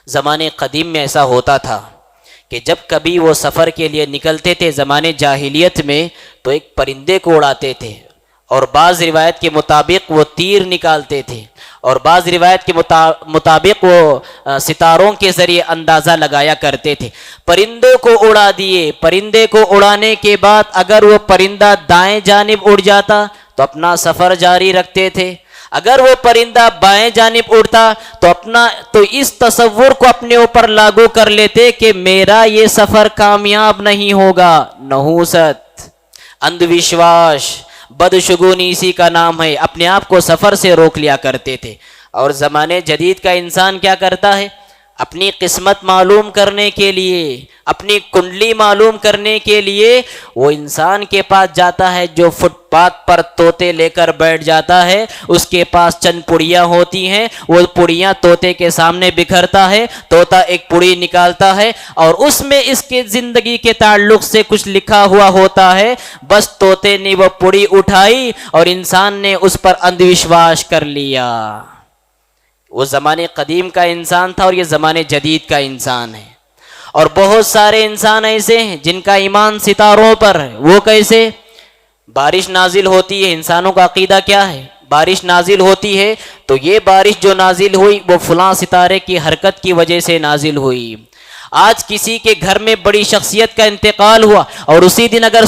زمانے قدیم میں ایسا ہوتا تھا کہ جب کبھی وہ سفر کے لیے نکلتے تھے زمانے جاہلیت میں تو ایک پرندے کو اڑاتے تھے، اور بعض روایت کے مطابق وہ تیر نکالتے تھے، اور بعض روایت کے مطابق وہ ستاروں کے ذریعے اندازہ لگایا کرتے تھے۔ پرندوں کو اڑا دیے، پرندے کو اڑانے کے بعد اگر وہ پرندہ دائیں جانب اڑ جاتا تو اپنا سفر جاری رکھتے تھے، اگر وہ پرندہ بائیں جانب اڑتا تو اس تصور کو اپنے اوپر لاگو کر لیتے کہ میرا یہ سفر کامیاب نہیں ہوگا۔ نحوست، اندھ وشواس، بدشگونی اسی کا نام ہے، اپنے آپ کو سفر سے روک لیا کرتے تھے۔ اور زمانے جدید کا انسان کیا کرتا ہے؟ اپنی قسمت معلوم کرنے کے لیے، اپنی کنڈلی معلوم کرنے کے لیے وہ انسان کے پاس جاتا ہے جو فٹ پاتھ پر طوطے لے کر بیٹھ جاتا ہے، اس کے پاس چند پڑیاں ہوتی ہیں، وہ پڑیاں طوطے کے سامنے بکھرتا ہے، طوطا ایک پڑی نکالتا ہے اور اس میں اس کے زندگی کے تعلق سے کچھ لکھا ہوا ہوتا ہے، بس طوطے نے وہ پڑی اٹھائی اور انسان نے اس پر اندھ وشواس کر لیا۔ وہ زمانے قدیم کا انسان تھا اور یہ زمانے جدید کا انسان ہے۔ اور بہت سارے انسان ایسے ہیں جن کا ایمان ستاروں پر ہے۔ وہ کیسے؟ بارش نازل ہوتی ہے، انسانوں کا عقیدہ کیا ہے؟ بارش نازل ہوتی ہے تو یہ بارش جو نازل ہوئی وہ فلاں ستارے کی حرکت کی وجہ سے نازل ہوئی۔ آج کسی کے گھر میں بڑی شخصیت کا انتقال ہوا اور اسی دن اگر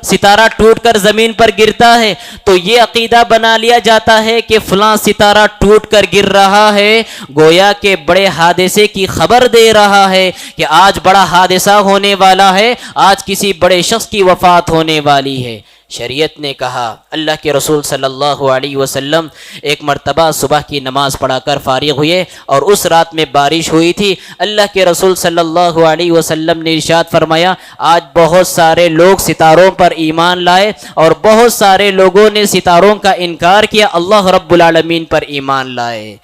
ستارہ ٹوٹ کر زمین پر گرتا ہے تو یہ عقیدہ بنا لیا جاتا ہے کہ فلاں ستارہ ٹوٹ کر گر رہا ہے، گویا کہ بڑے حادثے کی خبر دے رہا ہے کہ آج بڑا حادثہ ہونے والا ہے، آج کسی بڑے شخص کی وفات ہونے والی ہے۔ شریعت نے کہا، اللہ کے رسول صلی اللہ علیہ وسلم ایک مرتبہ صبح کی نماز پڑھا کر فارغ ہوئے اور اس رات میں بارش ہوئی تھی۔ اللہ کے رسول صلی اللہ علیہ وسلم نے ارشاد فرمایا، آج بہت سارے لوگ ستاروں پر ایمان لائے اور بہت سارے لوگوں نے ستاروں کا انکار کیا، اللہ رب العالمین پر ایمان لائے۔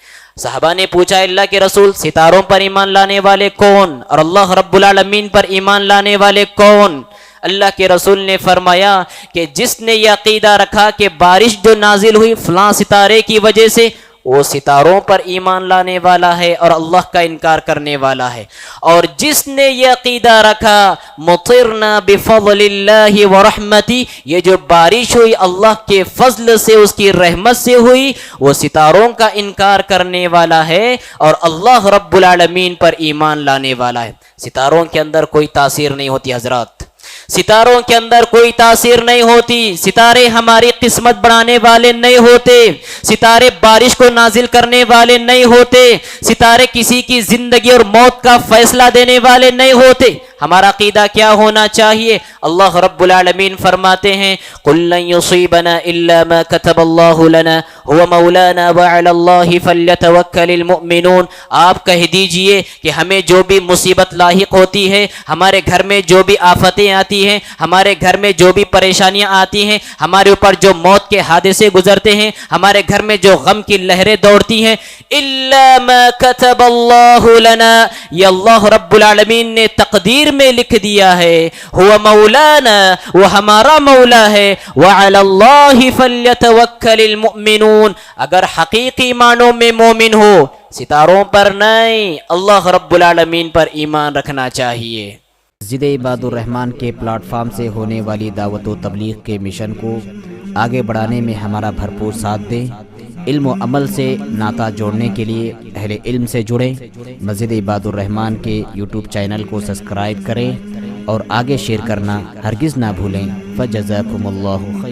صحابہ نے پوچھا، اللہ کے رسول ستاروں پر ایمان لانے والے کون اور اللہ رب العالمین پر ایمان لانے والے کون؟ اللہ کے رسول نے فرمایا کہ جس نے یہ عقیدہ رکھا کہ بارش جو نازل ہوئی فلاں ستارے کی وجہ سے، وہ ستاروں پر ایمان لانے والا ہے اور اللہ کا انکار کرنے والا ہے۔ اور جس نے یہ عقیدہ رکھا مطرنا بفضل اللہ ورحمتی، یہ جو بارش ہوئی اللہ کے فضل سے، اس کی رحمت سے ہوئی، وہ ستاروں کا انکار کرنے والا ہے اور اللہ رب العالمین پر ایمان لانے والا ہے۔ ستاروں کے اندر کوئی تاثیر نہیں ہوتی حضرات، ستاروں کے اندر کوئی تاثیر نہیں ہوتی۔ ستارے ہماری قسمت بڑھانے والے نہیں ہوتے، ستارے بارش کو نازل کرنے والے نہیں ہوتے، ستارے کسی کی زندگی اور موت کا فیصلہ دینے والے نہیں ہوتے۔ ہمارا عقیدہ کیا ہونا چاہیے؟ اللہ رب العالمین فرماتے ہیں، قُل لَن يُصِيبَنَا إِلَّا مَا كَتَبَ اللَّهُ لَنَا هُوَ مَوْلَانَا وَعَلَى اللَّهِ فَلْيَتَوَكَّلِ الْمُؤْمِنُونَ۔ آپ کہہ دیجئے کہ ہمیں جو بھی مصیبت لاحق ہوتی ہے، ہمارے گھر میں جو بھی آفتیں آتی ہیں، ہمارے گھر میں جو بھی پریشانیاں آتی ہیں، ہمارے اوپر جو موت کے حادثے گزرتے ہیں، ہمارے گھر میں جو غم کی لہریں دوڑتی ہیں، إِلَّا مَا كَتَبَ اللَّهُ لَنَا، یہ اللہ رب العالمین نے تقدیر میں لکھ دیا ہے، هو مولانا، وہ ہمارا مولا ہے، وعلى الله فليتوكل المؤمنون، اگر حقیقی معنوں میں مومن ہو، ستاروں پر نہیں اللہ رب العالمین پر ایمان رکھنا چاہیے۔ مسجد عباد الرحمن کے پلیٹ فارم سے ہونے والی دعوت و تبلیغ کے مشن کو آگے بڑھانے میں ہمارا بھرپور ساتھ دیں۔ علم و عمل سے ناطہ جوڑنے کے لیے اہل علم سے جڑیں۔ مسجد عباد الرحمن کے یوٹیوب چینل کو سبسکرائب کریں اور آگے شیئر کرنا ہرگز نہ بھولیں۔ فجزاکم اللہ خیر۔